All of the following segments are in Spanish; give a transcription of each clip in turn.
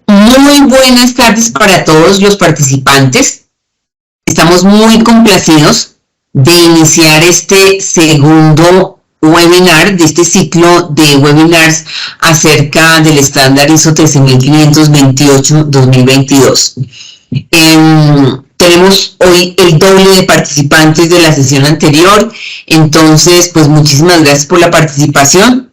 Muy buenas tardes para todos los participantes. Estamos muy complacidos de iniciar este segundo webinar de este ciclo de webinars acerca del estándar ISO 13528-2022. Tenemos hoy el doble de participantes de la sesión anterior, entonces pues muchísimas gracias por la participación.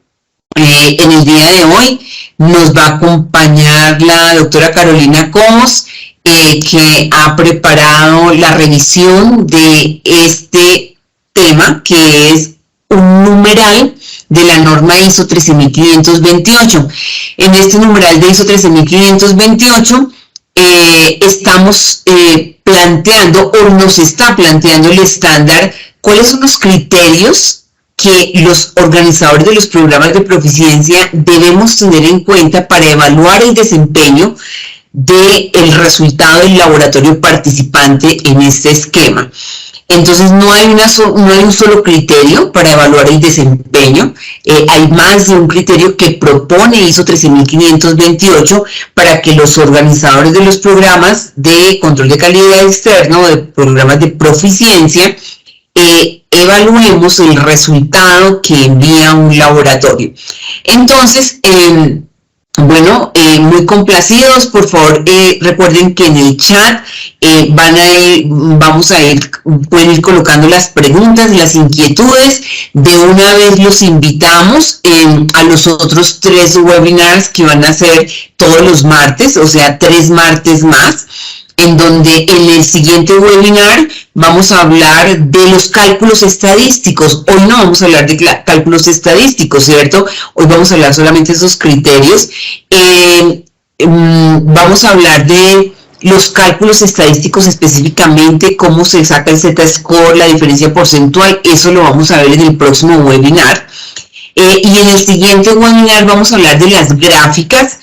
En el día de hoy nos va a acompañar la doctora Carolina Cobos, que ha preparado la revisión de este tema, que es un numeral de la norma ISO 13528. En este numeral de ISO 13528 estamos planteando o nos está planteando el estándar, cuáles son los criterios que los organizadores de los programas de proficiencia debemos tener en cuenta para evaluar el desempeño del resultado del laboratorio participante en este esquema. Entonces no hay un solo criterio para evaluar el desempeño, hay más de un criterio que propone ISO 13528 para que los organizadores de los programas de control de calidad externo, de programas de proficiencia, evaluemos el resultado que envía un laboratorio. Entonces, muy complacidos, por favor, recuerden que en el chat pueden ir colocando las preguntas, las inquietudes. De una vez los invitamos a los otros 3 webinars que van a ser todos los martes, o sea, 3 martes más, en donde en el siguiente webinar vamos a hablar de los cálculos estadísticos. Hoy no vamos a hablar de cálculos estadísticos, ¿cierto? Hoy vamos a hablar solamente de esos criterios. Vamos a hablar de los cálculos estadísticos específicamente, cómo se saca el Z-score, la diferencia porcentual. Eso lo vamos a ver en el próximo webinar. Y en el siguiente webinar vamos a hablar de las gráficas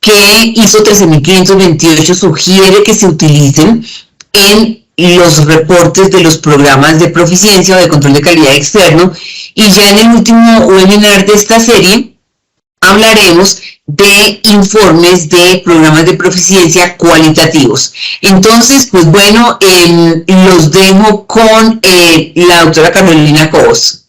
que ISO 13528 sugiere que se utilicen en los reportes de los programas de proficiencia o de control de calidad externo. Y ya en el último webinar de esta serie hablaremos de informes de programas de proficiencia cualitativos. Entonces, pues bueno, los dejo con la doctora Carolina Cobos.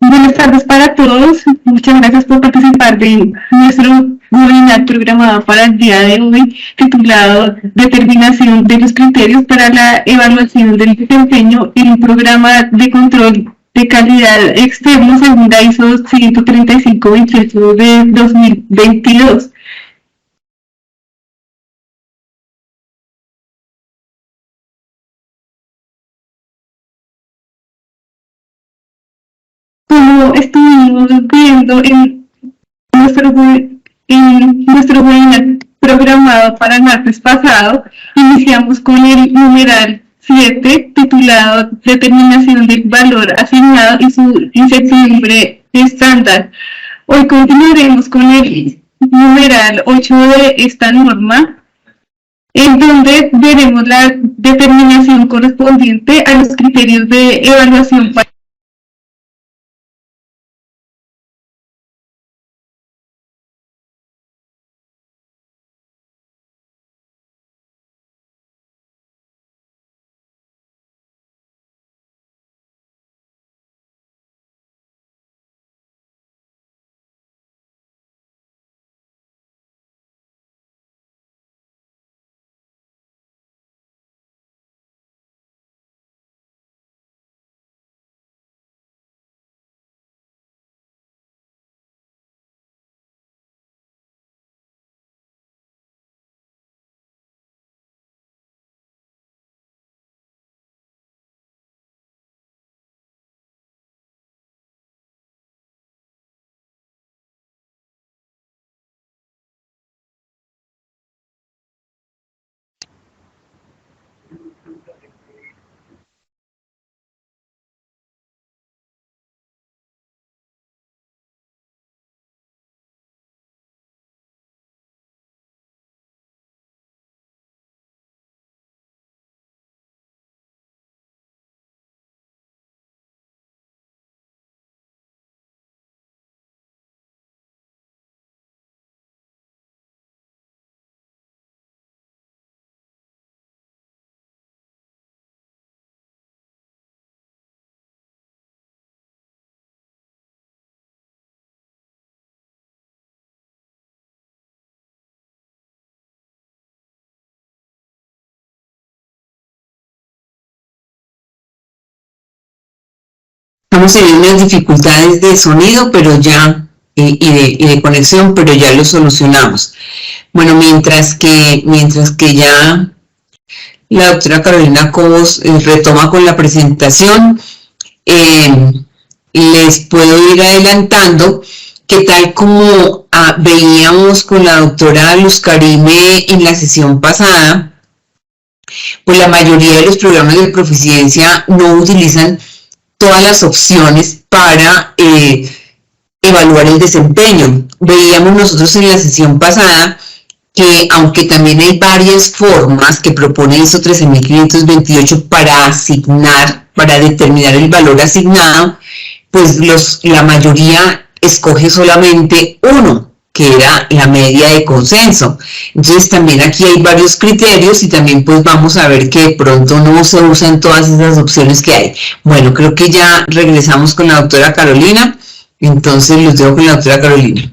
Buenas tardes para todos. Muchas gracias por participar de nuestro webinar programado para el día de hoy, titulado Determinación de los criterios para la evaluación del desempeño en un programa de control de calidad externo según la ISO 13528 de 2022. Como estuvimos viendo nuestro, en nuestro webinar programado para el martes pasado, iniciamos con el numeral 7, titulado Determinación del valor asignado y su incertidumbre estándar. Hoy continuaremos con el numeral 8 de esta norma, en donde veremos la determinación correspondiente a los criterios de evaluación para Hemos tenido unas dificultades de sonido, pero ya, y de conexión, pero ya lo solucionamos. Bueno, mientras que ya la doctora Carolina Cobos retoma con la presentación, les puedo ir adelantando que tal como veíamos con la doctora Luz Karime en la sesión pasada, pues la mayoría de los programas de Proficiencia no utilizan todas las opciones para evaluar el desempeño. Veíamos nosotros en la sesión pasada que aunque también hay varias formas que propone ISO 13528 para asignar, para determinar el valor asignado, pues la mayoría escoge solamente uno, que era la media de consenso. Entonces también aquí hay varios criterios y también pues vamos a ver que de pronto no se usan todas esas opciones que hay. Bueno, creo que ya regresamos con la doctora Carolina, entonces los dejo con la doctora Carolina.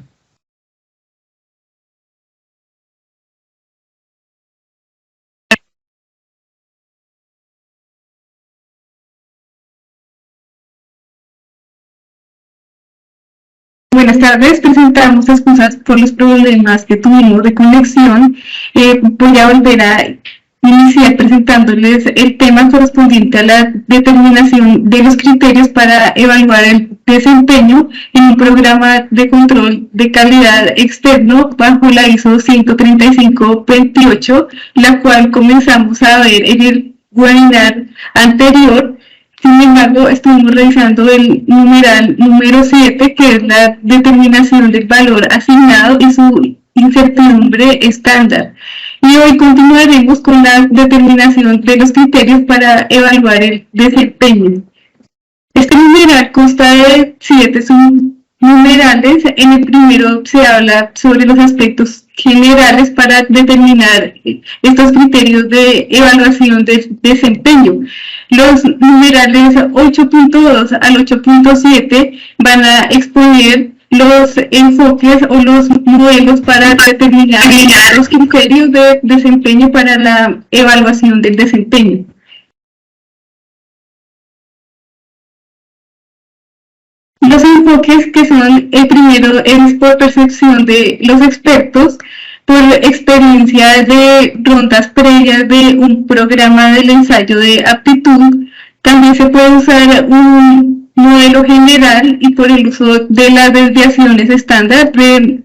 Buenas tardes, presentamos excusas por los problemas que tuvimos de conexión. Voy a volver a iniciar presentándoles el tema correspondiente a la determinación de los criterios para evaluar el desempeño en un programa de control de calidad externo bajo la ISO 13528, la cual comenzamos a ver en el webinar anterior. Sin embargo, estuvimos revisando el numeral número 7, que es la determinación del valor asignado y su incertidumbre estándar. Y hoy continuaremos con la determinación de los criterios para evaluar el desempeño. Este numeral consta de 7 subnumerales. En el primero se habla sobre los aspectos generales para determinar estos criterios de evaluación del desempeño. Los numerales 8.2 al 8.7 van a exponer los enfoques o los modelos para determinar los criterios de desempeño para la evaluación del desempeño. Los enfoques que son, el primero es por percepción de los expertos, por experiencia de rondas previas de un programa del ensayo de aptitud. También se puede usar un modelo general y por el uso de las desviaciones estándar de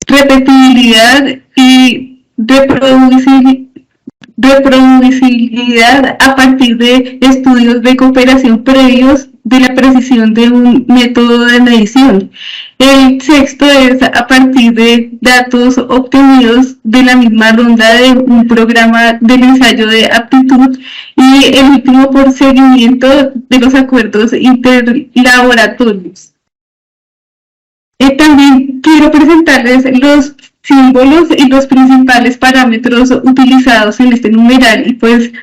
repetibilidad y reproducibilidad a partir de estudios de cooperación previos de la precisión de un método de medición. El sexto es a partir de datos obtenidos de la misma ronda de un programa del ensayo de aptitud, y el último por seguimiento de los acuerdos interlaboratorios. También quiero presentarles los símbolos y los principales parámetros utilizados en este numeral, y pues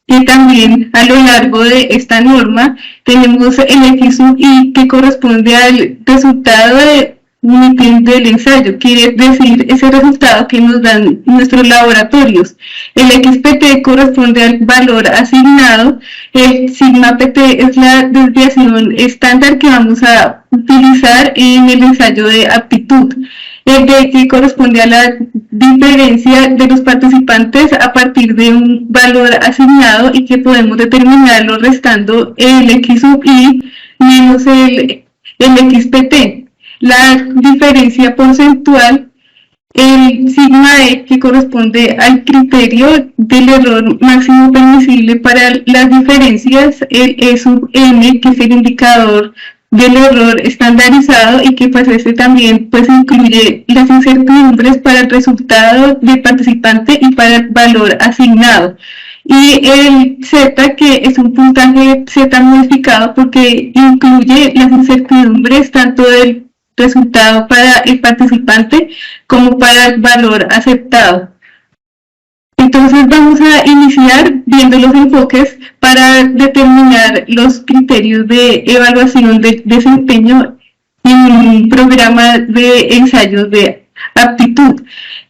que también a lo largo de esta norma tenemos el X sub I, que corresponde al resultado de un ítem del ensayo, quiere decir ese resultado que nos dan nuestros laboratorios. El XPT corresponde al valor asignado. El sigma PT es la desviación estándar que vamos a utilizar en el ensayo de aptitud. El DX corresponde a la diferencia de los participantes a partir de un valor asignado y que podemos determinarlo restando el X sub I menos el XPT. La diferencia porcentual, el sigma E, que corresponde al criterio del error máximo permisible para las diferencias, el E sub M, que es el indicador del error estandarizado y que pues este también pues incluye las incertidumbres para el resultado del participante y para el valor asignado. Y el Z, que es un puntaje Z modificado porque incluye las incertidumbres tanto del resultado para el participante como para el valor aceptado. Entonces vamos a iniciar viendo los enfoques para determinar los criterios de evaluación de desempeño en un programa de ensayos de aptitud.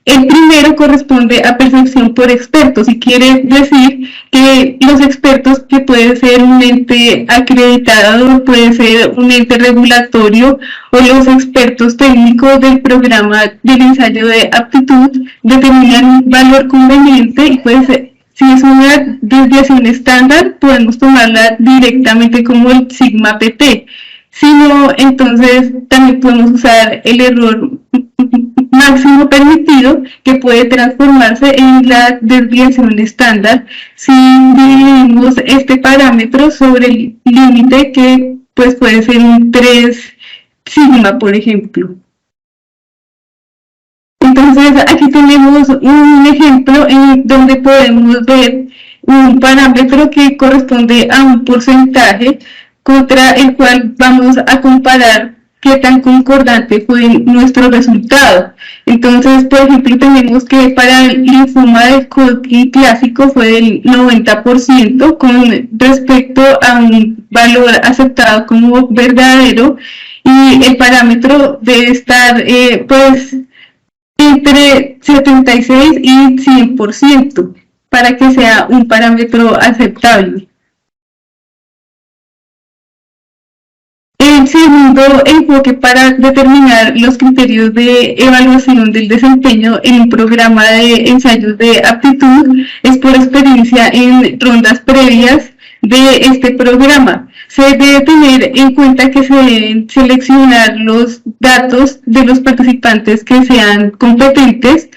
El primero corresponde a percepción por expertos y quiere decir que los expertos, que puede ser un ente acreditado, puede ser un ente regulatorio o los expertos técnicos del programa del ensayo de aptitud, determinan un valor conveniente y puede ser, si es una desviación estándar, podemos tomarla directamente como el sigma pt. Si no, entonces también podemos usar el error máximo permitido, que puede transformarse en la desviación estándar si dividimos este parámetro sobre el límite, que pues puede ser un 3 sigma, por ejemplo. Entonces aquí tenemos un ejemplo en donde podemos ver un parámetro que corresponde a un porcentaje contra el cual vamos a comparar qué tan concordante fue nuestro resultado. Entonces, por ejemplo, tenemos que para el linfoma de Hodgkin clásico fue del 90% con respecto a un valor aceptado como verdadero, y el parámetro debe estar pues entre 76 y 100% para que sea un parámetro aceptable. El segundo enfoque para determinar los criterios de evaluación del desempeño en un programa de ensayos de aptitud es por experiencia en rondas previas de este programa. Se debe tener en cuenta que se deben seleccionar los datos de los participantes que sean competentes,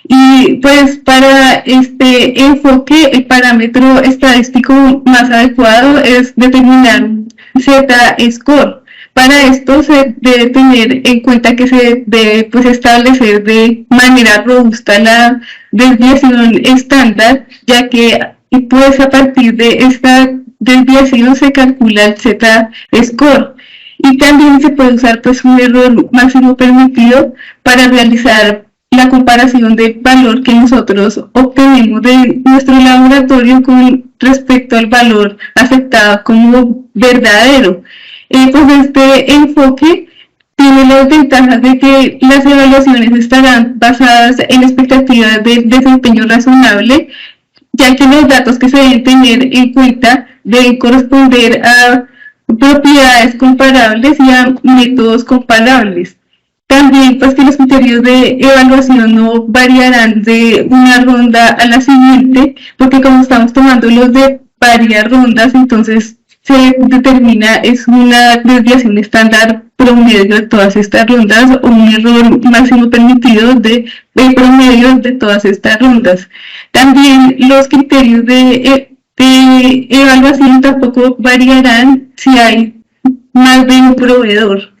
y pues para este enfoque el parámetro estadístico más adecuado es determinar Z-score. Para esto se debe tener en cuenta que se debe pues establecer de manera robusta la desviación estándar, ya que pues a partir de esta desviación se calcula el Z-score. Y también se puede usar pues un error máximo permitido para realizar la comparación del valor que nosotros obtenemos de nuestro laboratorio con respecto al valor aceptado como verdadero. Pues este enfoque tiene las ventajas de que las evaluaciones estarán basadas en expectativas de desempeño razonable, ya que los datos que se deben tener en cuenta deben corresponder a propiedades comparables y a métodos comparables. También pues que los criterios de evaluación no variarán de una ronda a la siguiente, porque como estamos tomando los de varias rondas, entonces se determina es una desviación estándar promedio de todas estas rondas o un error máximo permitido de promedio de todas estas rondas. También los criterios de evaluación tampoco variarán si hay más de un proveedor.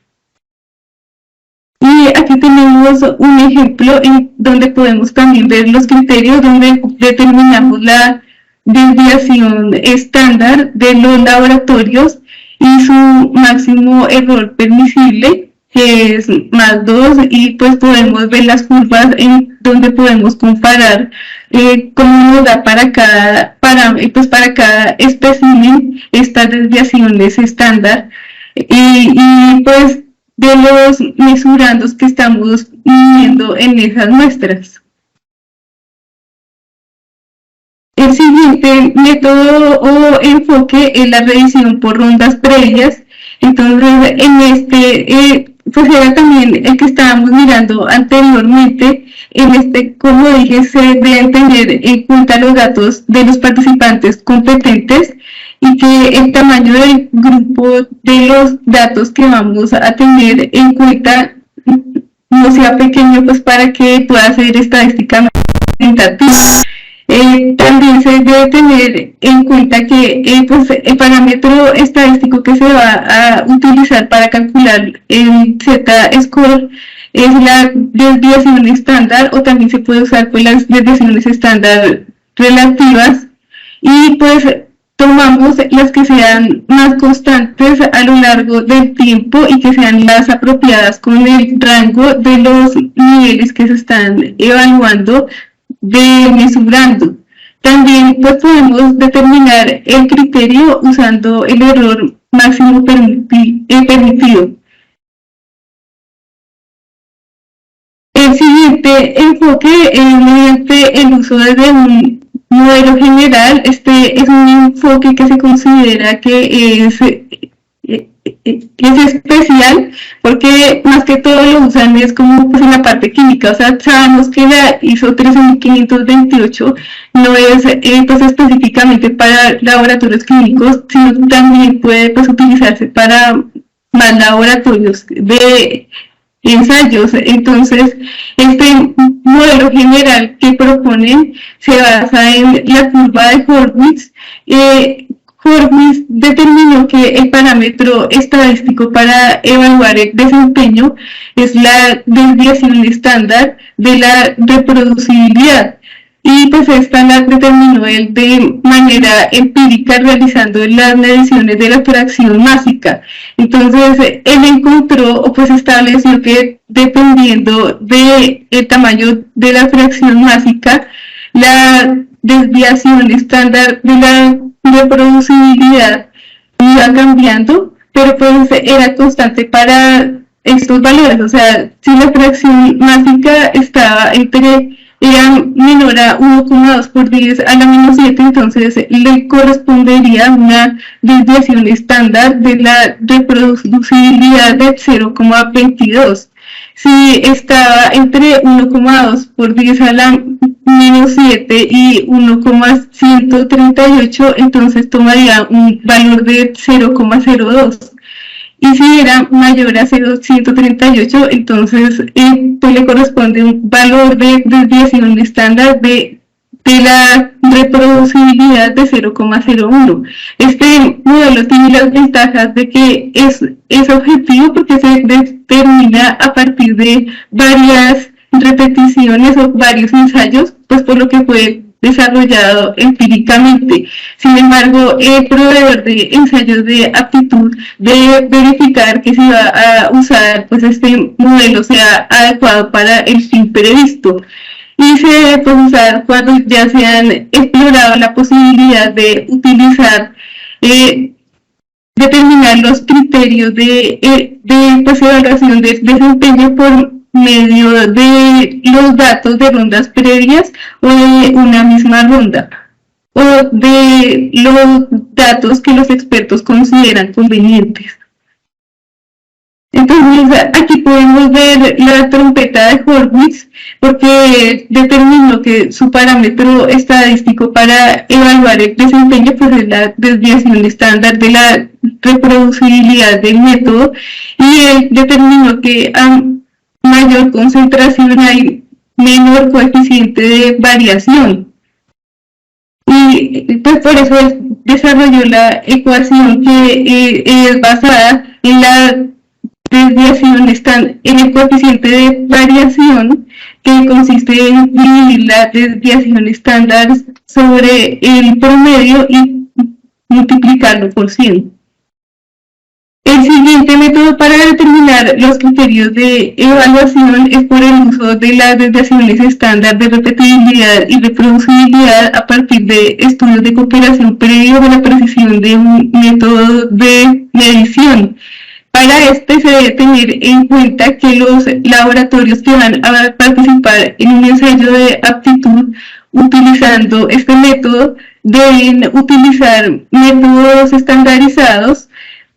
Y aquí tenemos un ejemplo en donde podemos también ver los criterios donde determinamos la desviación estándar de los laboratorios y su máximo error permisible, que es más 2, y pues podemos ver las curvas en donde podemos comparar cómo nos da para cada espécimen estas desviaciones estándar, y pues de los mesurandos que estamos midiendo en esas muestras. El siguiente método o enfoque es la revisión por rondas previas. Entonces, en este, pues era también el que estábamos mirando anteriormente. En este, como dije, se deben tener en cuenta los datos de los participantes competentes y que el tamaño del grupo de los datos que vamos a tener en cuenta no sea pequeño, pues para que pueda ser estadísticamente representativo. También se debe tener en cuenta que pues, el parámetro estadístico que se va a utilizar para calcular el Z-score es la desviación estándar, o también se puede usar pues, las desviaciones estándar relativas, y pues tomamos las que sean más constantes a lo largo del tiempo y que sean las apropiadas con el rango de los niveles que se están evaluando de mesurando. También pues podemos determinar el criterio usando el error máximo permitido. El siguiente siguiente enfoque es mediante el uso de un modelo general. Este es un enfoque que se considera que es especial porque más que todo lo usan es como pues en la parte química, o sea, sabemos que la ISO 13528 no es pues específicamente para laboratorios clínicos, sino también puede pues utilizarse para más laboratorios de ensayos. Entonces, este modelo general que proponen se basa en la curva de Horwitz. Horwitz determinó que el parámetro estadístico para evaluar el desempeño es la desviación estándar de la reproducibilidad. Y pues esta la determinó él de manera empírica realizando las mediciones de la fracción másica. Entonces él encontró o pues estableció que dependiendo del tamaño de la fracción másica, la desviación estándar de la reproducibilidad iba cambiando, pero pues era constante para estos valores. O sea, si la fracción másica estaba era menor a 1,2 por 10 a la menos 7, entonces le correspondería una desviación estándar de la reproducibilidad de 0,22. Si estaba entre 1,2 por 10 a la menos 7 y 1,138, entonces tomaría un valor de 0,02. Y si era mayor a 0,138, entonces pues le corresponde un valor de desviación estándar de la reproducibilidad de 0,01. Este modelo tiene las ventajas de que es objetivo porque se determina a partir de varias repeticiones o varios ensayos, pues por lo que fue desarrollado empíricamente. Sin embargo, el proveedor de ensayos de aptitud debe verificar que se va a usar pues este modelo sea adecuado para el fin previsto. Y se debe pues usar cuando ya se han explorado la posibilidad de utilizar determinar los criterios de pues, evaluación de desempeño por medio de los datos de rondas previas o de una misma ronda, o de los datos que los expertos consideran convenientes. Entonces, aquí podemos ver la trompeta de Horwitz, porque determinó que su parámetro estadístico para evaluar el desempeño pues, es la desviación estándar de la reproducibilidad del método, y él determinó que a mayor concentración hay menor coeficiente de variación. Y pues por eso él desarrolló la ecuación que es basada en la desviación en el coeficiente de variación, que consiste en dividir la desviación estándar sobre el promedio y multiplicarlo por 100. El siguiente método para determinar los criterios de evaluación es por el uso de las desviaciones estándar de repetibilidad y reproducibilidad a partir de estudios de cooperación previo a la precisión de un método de medición. Para este se debe tener en cuenta que los laboratorios que van a participar en un ensayo de aptitud utilizando este método deben utilizar métodos estandarizados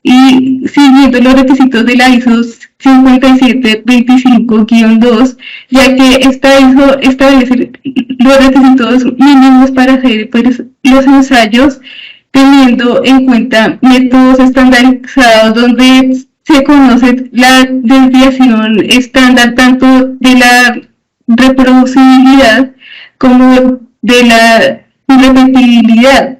y siguiendo los requisitos de la ISO 5725-2, ya que esta ISO establece los requisitos mínimos para hacer pues, los ensayos, teniendo en cuenta métodos estandarizados donde se conoce la desviación estándar tanto de la reproducibilidad como de la repetibilidad,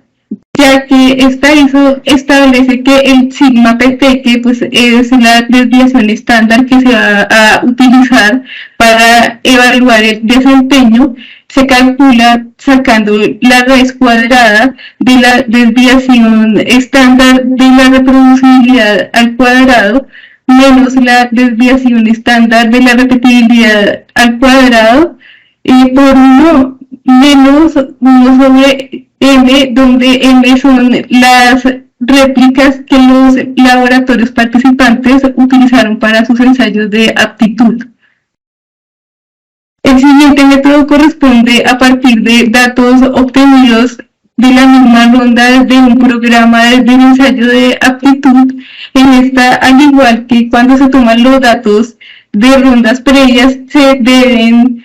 ya que esta ISO establece que el sigma PT, que pues es la desviación estándar que se va a utilizar para evaluar el desempeño, se calcula sacando la raíz cuadrada de la desviación estándar de la reproducibilidad al cuadrado menos la desviación estándar de la repetibilidad al cuadrado por 1 menos 1 sobre M, donde M son las réplicas que los laboratorios participantes utilizaron para sus ensayos de aptitud. El siguiente método corresponde a partir de datos obtenidos de la misma ronda de un programa de ensayo de aptitud. En esta, al igual que cuando se toman los datos de rondas previas, se deben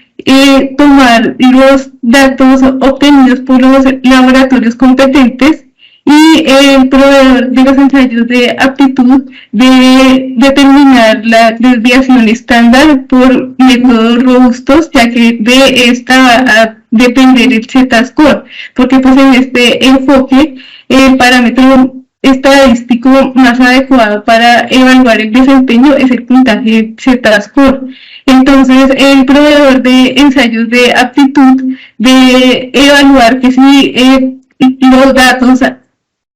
tomar los datos obtenidos por los laboratorios competentes, y el proveedor de los ensayos de aptitud debe determinar la desviación estándar por métodos robustos, ya que de esta va a depender el Z-score, porque pues en este enfoque el parámetro estadístico más adecuado para evaluar el desempeño es el puntaje Z-score. Entonces, el proveedor de ensayos de aptitud debe evaluar que si los datos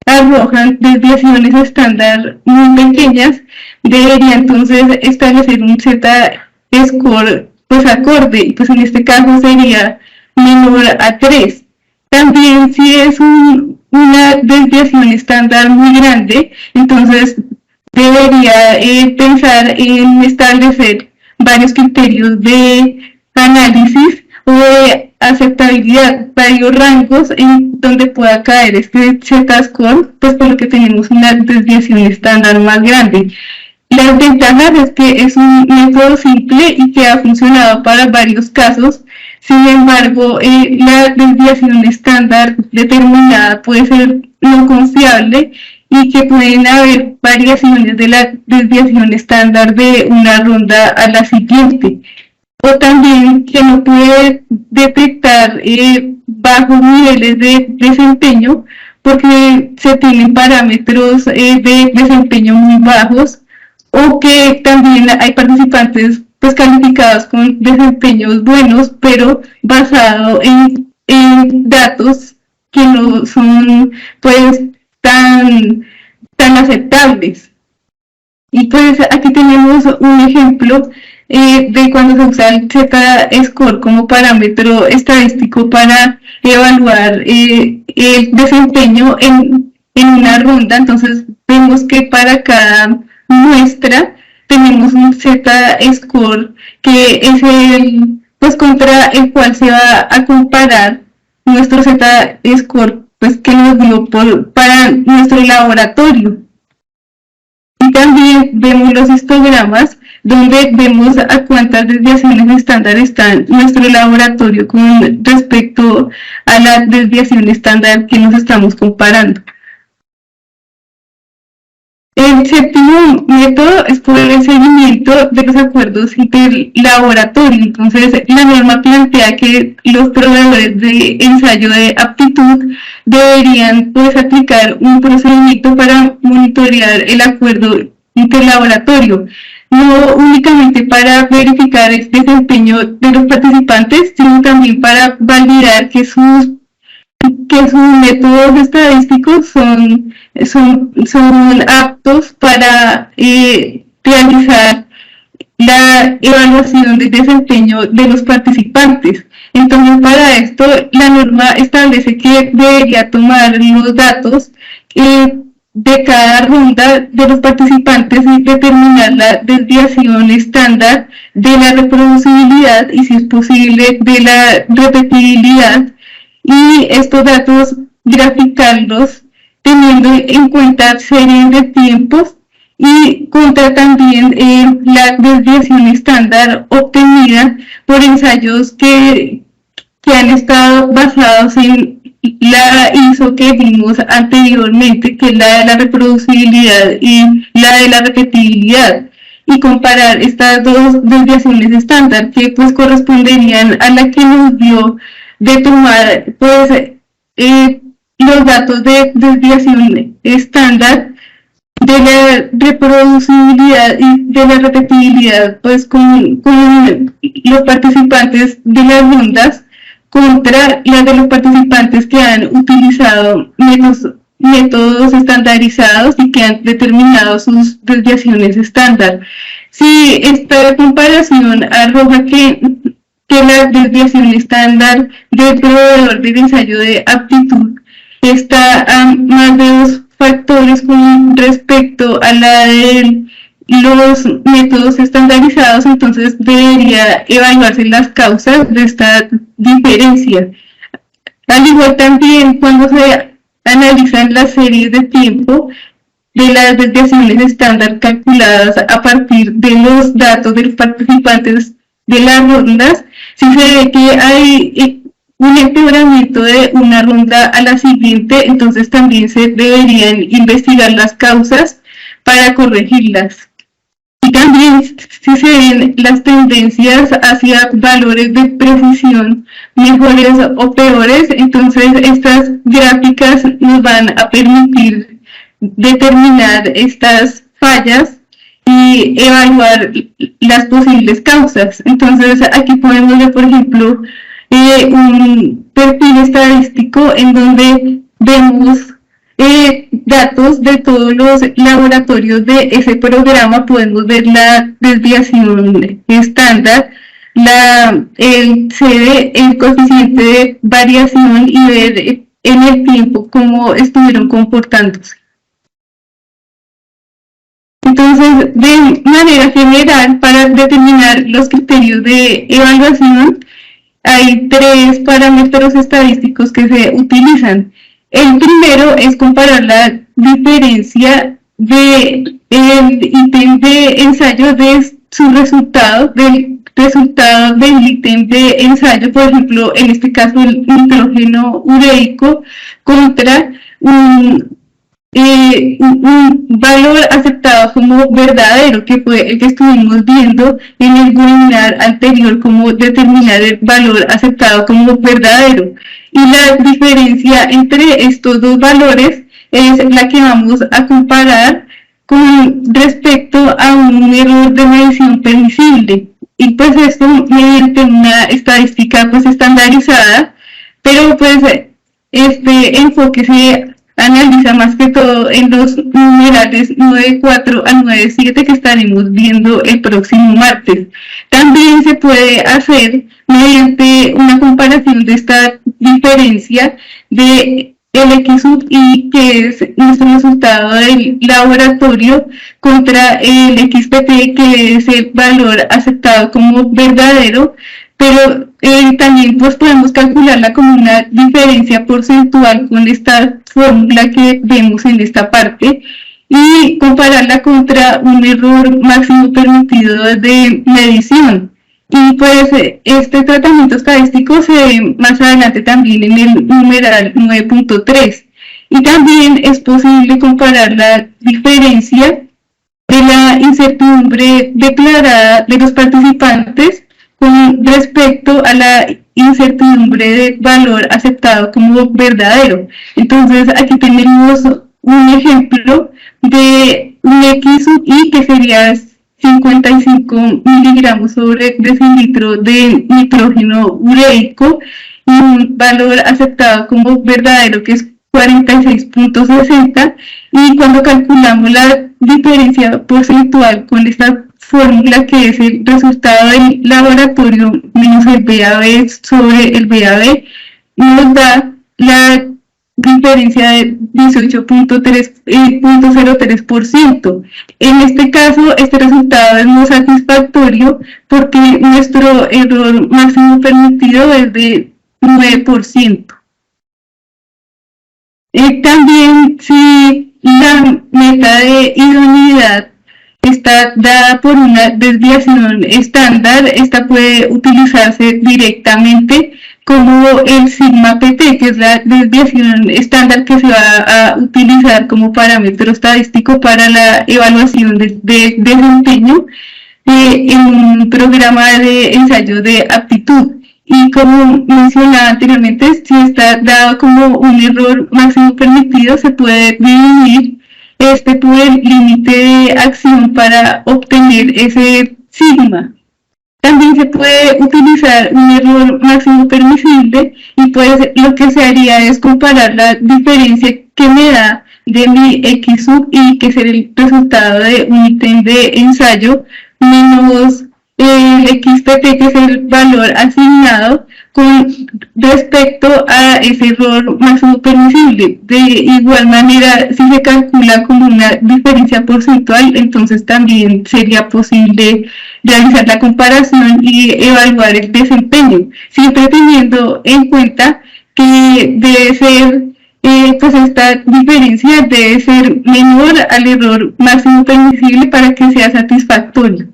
arrojan desviaciones estándar muy pequeñas, debería entonces establecer un Z-score pues acorde, y pues en este caso sería menor a 3. También si es una desviación estándar muy grande, entonces debería pensar en establecer varios criterios de análisis o de aceptabilidad, varios rangos en donde pueda caer este Z-score, pues por lo que tenemos una desviación estándar más grande. Las ventajas es que es un método simple y que ha funcionado para varios casos. Sin embargo, la desviación estándar determinada puede ser no confiable, y que pueden haber variaciones de la desviación estándar de una ronda a la siguiente. O también que no puede detectar bajos niveles de desempeño, porque se tienen parámetros de desempeño muy bajos, o que también hay participantes pues calificados con desempeños buenos, pero basado en datos que no son pues tan aceptables. Y pues aquí tenemos un ejemplo de cuando se usa el Z-score como parámetro estadístico para evaluar el desempeño en una ronda. Entonces vemos que para cada muestra tenemos un Z-score que es el pues contra el cual se va a comparar nuestro Z-score pues que nos dio para nuestro laboratorio. Y también vemos los histogramas donde vemos a cuántas desviaciones estándar está nuestro laboratorio con respecto a la desviación estándar que nos estamos comparando. El séptimo método es por el seguimiento de los acuerdos interlaboratorio. Entonces, la norma plantea que los proveedores de ensayo de aptitud deberían pues aplicar un procedimiento para monitorear el acuerdo interlaboratorio, no únicamente para verificar el desempeño de los participantes, sino también para validar que sus métodos estadísticos son aptos para realizar la evaluación del desempeño de los participantes. Entonces, para esto, la norma establece que debería tomar los datos de cada ronda de los participantes y determinar la desviación estándar de la reproducibilidad y, si es posible, de la repetibilidad, y estos datos graficarlos teniendo en cuenta series de tiempos y contra también la desviación estándar obtenida por ensayos que han estado basados en la ISO que vimos anteriormente, que es la de la reproducibilidad y la de la repetibilidad, y comparar estas dos desviaciones estándar que pues corresponderían a la que nos dio de tomar pues los datos de desviación estándar de la reproducibilidad y de la repetibilidad pues con los participantes de las rondas contra las de los participantes que han utilizado métodos estandarizados y que han determinado sus desviaciones estándar. Si esta comparación arroja que la desviación estándar del proveedor del ensayo de aptitud está a más de 2 factores con respecto a la del los métodos estandarizados, entonces debería evaluarse las causas de esta diferencia. Al igual también cuando se analizan las series de tiempo de las desviaciones estándar calculadas a partir de los datos de los participantes de las rondas, si se ve que hay un empeoramiento de una ronda a la siguiente, entonces también se deberían investigar las causas para corregirlas. Y también si se ven las tendencias hacia valores de precisión mejores o peores, entonces estas gráficas nos van a permitir determinar estas fallas y evaluar las posibles causas. Entonces aquí podemos ver, por ejemplo, un perfil estadístico en donde vemos datos de todos los laboratorios de ese programa. Podemos ver la desviación estándar, el CD, el coeficiente de variación y ver en el tiempo cómo estuvieron comportándose. Entonces, de manera general, para determinar los criterios de evaluación, hay 3 parámetros estadísticos que se utilizan. El primero es comparar la diferencia del ítem de ensayo de su resultado, del resultado del ítem de ensayo, por ejemplo, en este caso el nitrógeno ureico, contra un valor aceptado como verdadero, que fue el que estuvimos viendo en el webinar anterior, como determinar el valor aceptado como verdadero. Y la diferencia entre estos dos valores es la que vamos a comparar con respecto a un error de medición permisible. Y pues esto mediante una estadística pues estandarizada, pero pues este enfoque se analiza más que todo en los numerales 9.4 a 9.7 que estaremos viendo el próximo martes. También se puede hacer mediante una comparación de esta diferencia de el X sub I, que es nuestro resultado del laboratorio, contra el XPT, que es el valor aceptado como verdadero, pero también pues podemos calcularla como una diferencia porcentual con esta fórmula que vemos en esta parte y compararla contra un error máximo permitido de medición. Y pues este tratamiento estadístico se ve más adelante también en el numeral 9.3. Y también es posible comparar la diferencia de la incertidumbre declarada de los participantes con respecto a la incertidumbre de valor aceptado como verdadero. Entonces aquí tenemos un ejemplo de un X sub I que sería 55 miligramos sobre decilitro de nitrógeno ureico y un valor aceptado como verdadero que es 46.60, y cuando calculamos la diferencia porcentual con esta fórmula, que es el resultado del laboratorio menos el VAB sobre el VAB, nos da la diferencia de 18.03%. En este caso, este resultado es no satisfactorio porque nuestro error máximo permitido es de 9%. También, si la meta de idoneidad está dada por una desviación estándar, esta puede utilizarse directamente como el sigma PT, que es la desviación estándar que se va a utilizar como parámetro estadístico para la evaluación de desempeño en un programa de ensayo de aptitud. Y como mencionaba anteriormente, si está dado como un error máximo permitido, se puede dividir por el límite de acción para obtener ese sigma. También se puede utilizar un error máximo permisible y pues lo que se haría es comparar la diferencia que me da de mi X sub I, que es el resultado de un ítem de ensayo, menos el XPT, que es el valor asignado, con respecto a ese error máximo permisible. De igual manera, si se calcula como una diferencia porcentual, entonces también sería posible realizar la comparación y evaluar el desempeño, siempre teniendo en cuenta que debe ser, pues esta diferencia debe ser menor al error máximo permisible para que sea satisfactorio.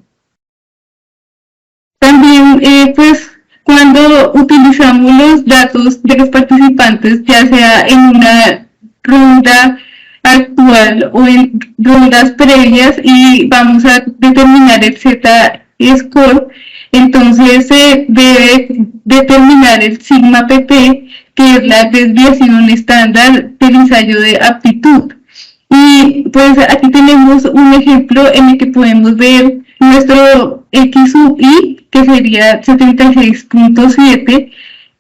También, pues, cuando utilizamos los datos de los participantes, ya sea en una ronda actual o en rondas previas, y vamos a determinar el Z-score, entonces se debe determinar el sigma pp, que es la desviación estándar del ensayo de aptitud. Y pues aquí tenemos un ejemplo en el que podemos ver nuestro X sub I, que sería 76.7,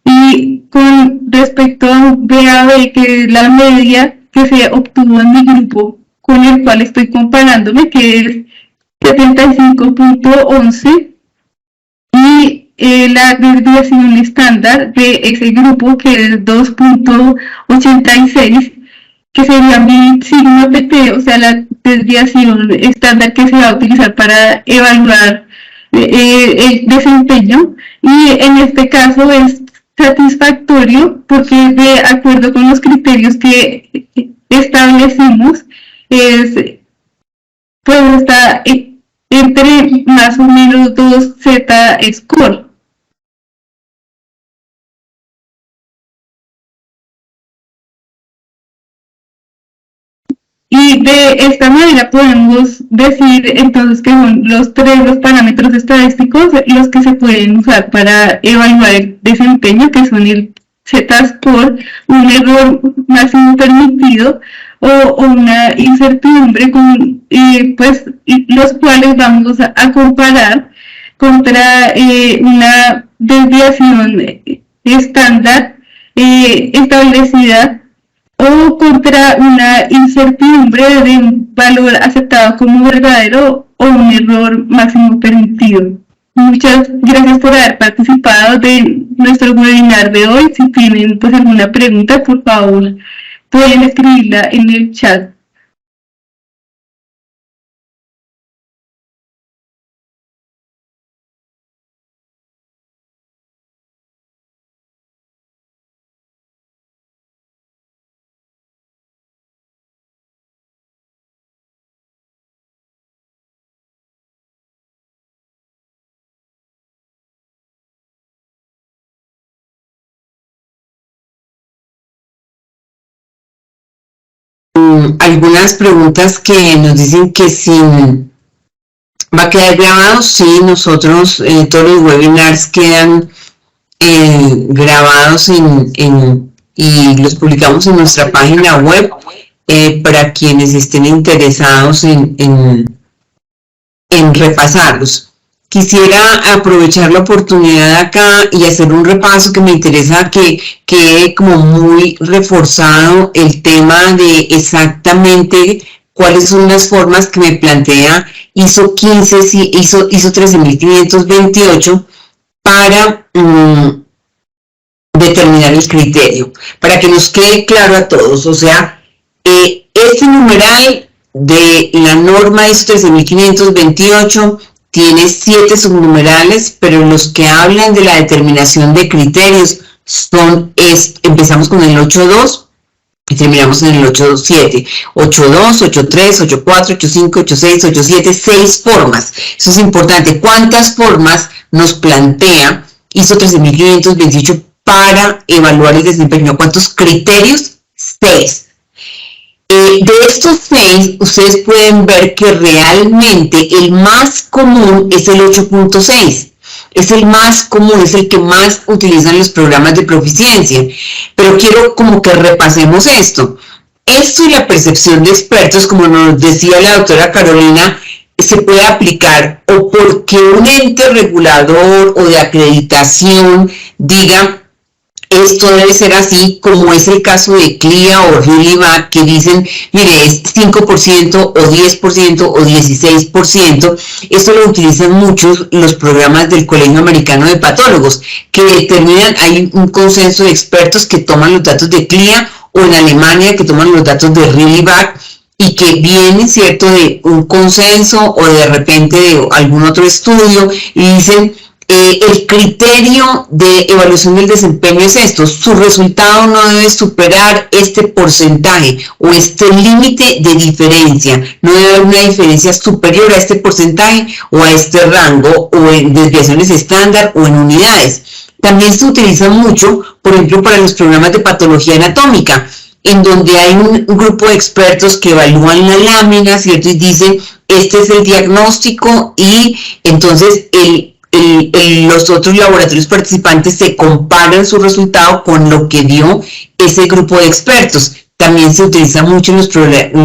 y con respecto a BAB, que es la media que se obtuvo en mi grupo con el cual estoy comparándome, que es 75.11, y la desviación estándar de ese grupo, que es 2.86, que sería mi sigma pt, o sea, la desviación estándar que se va a utilizar para evaluar el desempeño, y en este caso es satisfactorio porque de acuerdo con los criterios que establecimos, pues está entre más o menos 2 Z-score. Y de esta manera podemos decir entonces que son los parámetros estadísticos los que se pueden usar para evaluar el desempeño, que son el Z-score, un error máximo permitido o una incertidumbre, con pues los cuales vamos a comparar contra una desviación estándar establecida, o contra una incertidumbre de un valor aceptado como verdadero o un error máximo permitido. Muchas gracias por haber participado de nuestro webinar de hoy. Si tienen pues alguna pregunta, por favor, pueden escribirla en el chat. Algunas preguntas que nos dicen que si va a quedar grabado. Sí, nosotros todos los webinars quedan grabados y los publicamos en nuestra página web para quienes estén interesados en repasarlos. Quisiera aprovechar la oportunidad acá y hacer un repaso que me interesa que quede como muy reforzado el tema de exactamente cuáles son las formas que me plantea ISO 13528 para determinar el criterio, para que nos quede claro a todos. O sea, este numeral de la norma ISO 13528 tiene 7 subnumerales, pero los que hablan de la determinación de criterios son, empezamos con el 8.2 y terminamos en el 8.7, 8.2, 8.3, 8.4, 8.5, 8.6, 8.7, 6 formas. Eso es importante. ¿Cuántas formas nos plantea ISO 13528 para evaluar el desempeño? ¿Cuántos criterios? 6. De estos 6, ustedes pueden ver que realmente el más común es el 8.6. Es el más común, es el que más utilizan los programas de proficiencia. Pero quiero como que repasemos esto. Esto y la percepción de expertos, como nos decía la doctora Carolina, se puede aplicar o porque un ente regulador o de acreditación diga esto debe ser así, como es el caso de CLIA o RELIVAC, que dicen, mire, es 5% o 10% o 16%. Esto lo utilizan muchos los programas del Colegio Americano de Patólogos, que determinan, hay un consenso de expertos que toman los datos de CLIA, o en Alemania que toman los datos de RELIVAC, y que vienen, ¿cierto?, de un consenso o de repente de algún otro estudio, y dicen, el criterio de evaluación del desempeño es esto: su resultado no debe superar este porcentaje o este límite de diferencia, no debe haber una diferencia superior a este porcentaje o a este rango, o en desviaciones estándar o en unidades. También se utiliza mucho, por ejemplo, para los programas de patología anatómica, en donde hay un grupo de expertos que evalúan la lámina, ¿cierto?, y dicen, este es el diagnóstico, y entonces los otros laboratorios participantes se comparan su resultado con lo que dio ese grupo de expertos. También se utiliza mucho en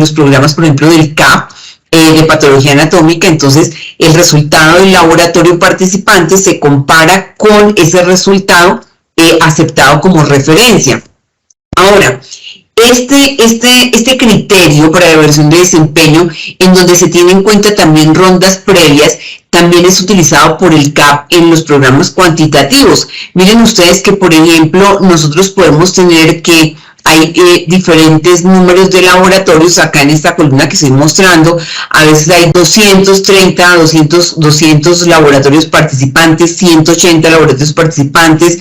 los programas, por ejemplo, del CAP, de patología anatómica. Entonces, el resultado del laboratorio participante se compara con ese resultado aceptado como referencia. Ahora, este criterio para la evaluación de desempeño, en donde se tienen en cuenta también rondas previas, también es utilizado por el CAP en los programas cuantitativos. Miren ustedes que, por ejemplo, nosotros podemos tener que hay diferentes números de laboratorios. Acá en esta columna que estoy mostrando, a veces hay 230, 200 laboratorios participantes, 180 laboratorios participantes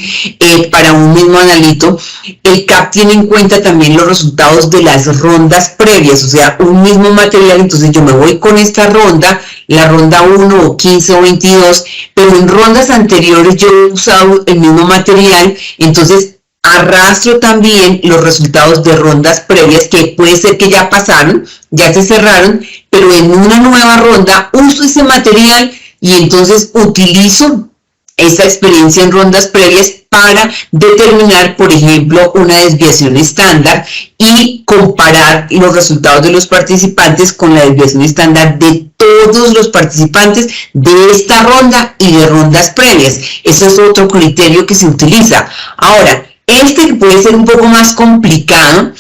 para un mismo analito. El CAP tiene en cuenta también los resultados de las rondas previas, o sea, un mismo material. Entonces yo me voy con esta ronda, la ronda 1 o 15 o 22, pero en rondas anteriores yo he usado el mismo material. Entonces arrastro también los resultados de rondas previas, que puede ser que ya pasaron, ya se cerraron, pero en una nueva ronda uso ese material y entonces utilizo esa experiencia en rondas previas para determinar, por ejemplo, una desviación estándar y comparar los resultados de los participantes con la desviación estándar de todos los participantes de esta ronda y de rondas previas. Ese es otro criterio que se utiliza. Ahora, este puede ser un poco más complicado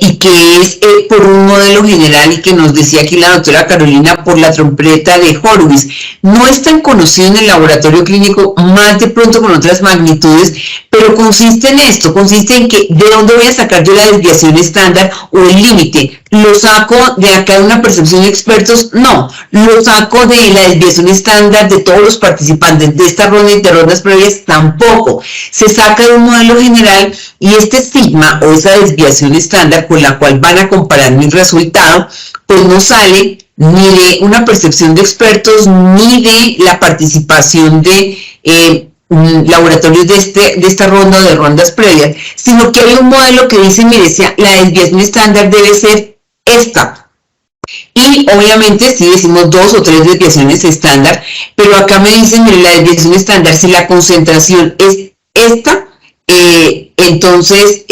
y que es por un modelo general, y que nos decía aquí la doctora Carolina, por la trompeta de Horowitz. No es tan conocido en el laboratorio clínico, más de pronto con otras magnitudes, pero consiste en esto, consiste en que ¿de dónde voy a sacar yo la desviación estándar o el límite? ¿Lo saco de acá de una percepción de expertos? No, lo saco de la desviación estándar de todos los participantes de esta ronda y de rondas previas. Tampoco. Se saca de un modelo general, y este sigma o esa desviación estándar con la cual van a comparar mi resultado, pues no sale ni de una percepción de expertos ni de la participación de laboratorios de esta ronda o de rondas previas, sino que hay un modelo que dice, mire, la desviación estándar debe ser esta. Y obviamente si decimos 2 o 3 desviaciones estándar, pero acá me dicen, mire, la desviación estándar, si la concentración es esta, entonces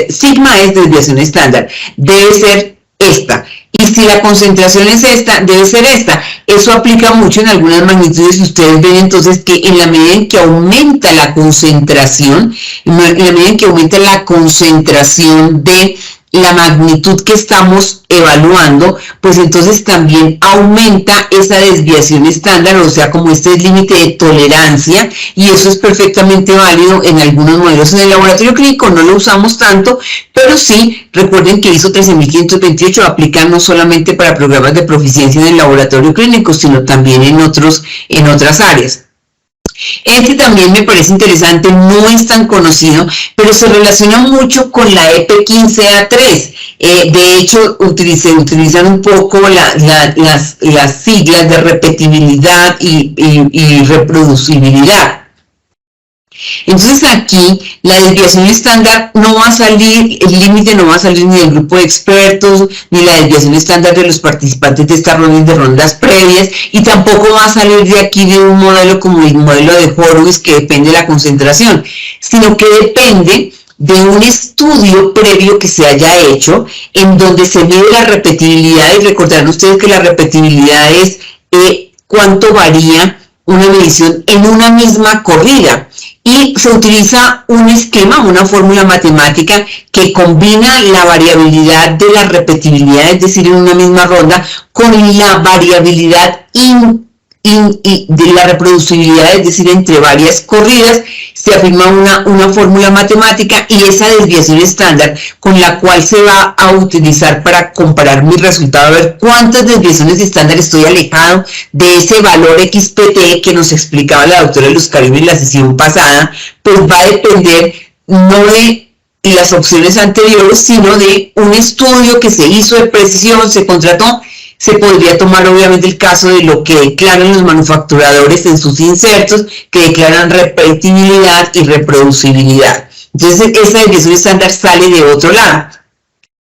sigma es desviación estándar, debe ser esta. Y si la concentración es esta, debe ser esta. Eso aplica mucho en algunas magnitudes, y ustedes ven entonces que en la medida en que aumenta la concentración, de la magnitud que estamos evaluando, pues entonces también aumenta esa desviación estándar, o sea, como este límite de tolerancia, y eso es perfectamente válido en algunos modelos. En el laboratorio clínico no lo usamos tanto, pero sí, recuerden que ISO 13528 aplica no solamente para programas de proficiencia en el laboratorio clínico, sino también en otras áreas. Este también me parece interesante, no es tan conocido, pero se relaciona mucho con la EP15A3. De hecho, utilizan un poco las siglas de repetibilidad y reproducibilidad. Entonces aquí la desviación estándar no va a salir, el límite no va a salir ni del grupo de expertos, ni la desviación estándar de los participantes de esta ronda y de rondas previas, y tampoco va a salir de aquí de un modelo como el modelo de Horowitz, que depende de la concentración, sino que depende de un estudio previo que se haya hecho, en donde se mide la repetibilidad. Y recordarán ustedes que la repetibilidad es cuánto varía una medición en una misma corrida. y se utiliza un esquema, una fórmula matemática que combina la variabilidad de la repetibilidad, es decir, en una misma ronda, con la variabilidad de la reproducibilidad, es decir, entre varias corridas, se afirma una fórmula matemática y esa desviación estándar con la cual se va a utilizar para comparar mi resultado, a ver cuántas desviaciones estándar estoy alejado de ese valor XPT que nos explicaba la doctora Luz Carmen en la sesión pasada, pues va a depender no de las opciones anteriores, sino de un estudio que se hizo de precisión, se contrató. Se podría tomar obviamente el caso de lo que declaran los manufacturadores en sus insertos, que declaran repetibilidad y reproducibilidad. Entonces esa desviación estándar sale de otro lado.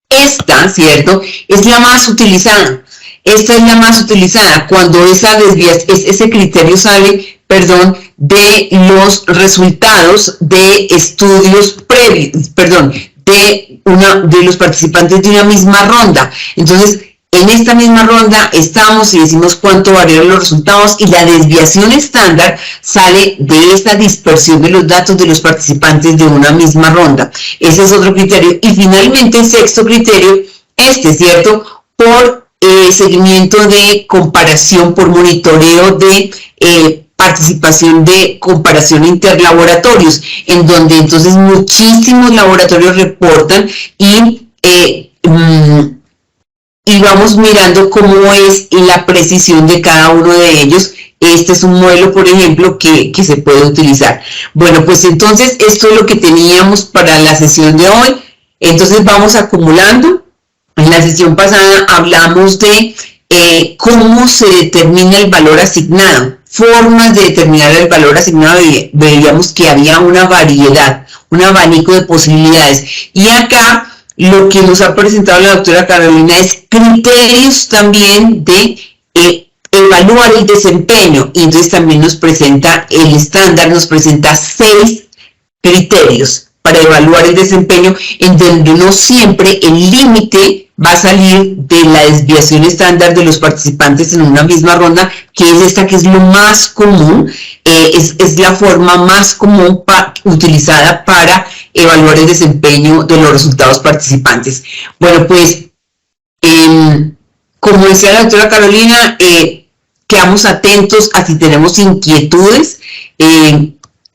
Esta, ¿cierto?, es la más utilizada. Esta es la más utilizada cuando ese criterio sale, de los resultados de estudios previos, de los participantes de una misma ronda. Entonces, en esta misma ronda estamos y decimos cuánto variaron los resultados y la desviación estándar sale de esta dispersión de los datos de los participantes de una misma ronda. Ese es otro criterio. Y finalmente el sexto criterio, ¿cierto?, por seguimiento de comparación, por monitoreo de participación de comparación interlaboratorios, en donde entonces muchísimos laboratorios reportan y vamos mirando cómo es la precisión de cada uno de ellos. Este es un modelo, por ejemplo, que se puede utilizar. Bueno, pues entonces esto es lo que teníamos para la sesión de hoy. Entonces vamos acumulando. En la sesión pasada hablamos de cómo se determina el valor asignado, formas de determinar el valor asignado. Veíamos que había una variedad, un abanico de posibilidades. Y acá lo que nos ha presentado la doctora Carolina es criterios también de evaluar el desempeño. Y entonces también nos presenta el estándar, nos presenta 6 criterios para evaluar el desempeño, en donde no siempre el límite va a salir de la desviación estándar de los participantes en una misma ronda, que es esta, que es lo más común, es la forma más común utilizada para evaluar el desempeño de los resultados participantes. Bueno, pues, como decía la doctora Carolina, quedamos atentos a si tenemos inquietudes.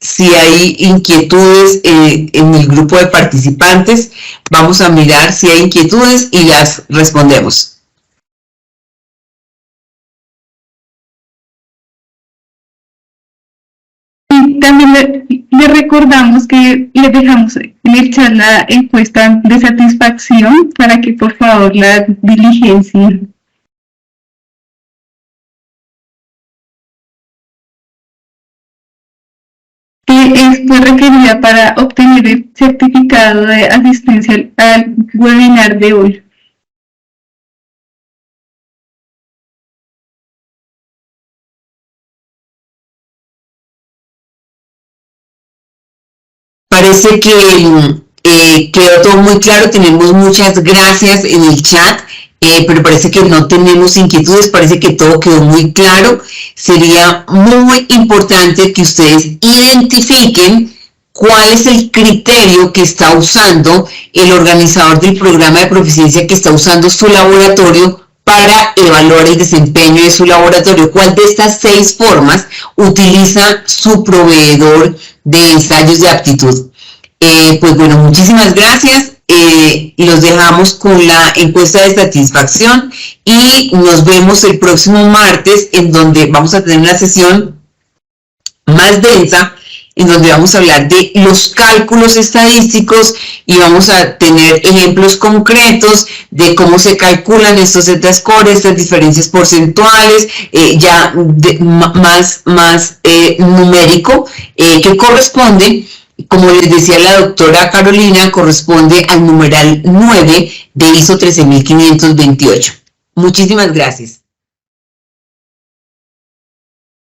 Si hay inquietudes en el grupo de participantes, vamos a mirar si hay inquietudes y las respondemos. También le recordamos que le dejamos en el chat la encuesta de satisfacción para que por favor la diligencien. Fue requerida para obtener el certificado de asistencia al webinar de hoy. Parece que quedó todo muy claro, tenemos muchas gracias en el chat, pero parece que no tenemos inquietudes, parece que todo quedó muy claro. Sería muy importante que ustedes identifiquen cuál es el criterio que está usando el organizador del programa de proficiencia, que está usando su laboratorio para evaluar el desempeño de su laboratorio. ¿Cuál de estas 6 formas utiliza su proveedor de ensayos de aptitud? Pues bueno, muchísimas gracias. Los dejamos con la encuesta de satisfacción y nos vemos el próximo martes, en donde vamos a tener una sesión más densa, en donde vamos a hablar de los cálculos estadísticos y vamos a tener ejemplos concretos de cómo se calculan estos Z-score, estas diferencias porcentuales, ya más numérico, que corresponde, como les decía la doctora Carolina, corresponde al numeral 9 de ISO 13528. Muchísimas gracias.